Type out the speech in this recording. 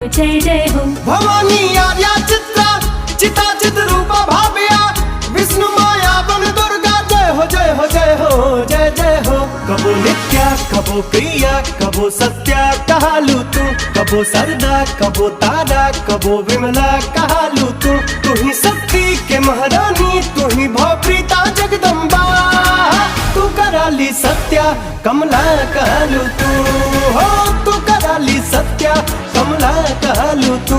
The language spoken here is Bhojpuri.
जय जय हो भवानी आर्या चित्रा चिता चित रूपा भाव्या विष्णु माया बन दुर्गा जय हो जय हो जय हो जय जय हो। कबो नित्या कबो प्रिया कबो सत्या कहालू तू, कबो सरदा कबो तारा कबो विमला कहालू तू ही शक्ति के महारानी तू ही भवप्रीता जगदम्बा। तू कराली सत्या कमला कहलू तू हो, तू कराली सत्या कमला कहलू तू।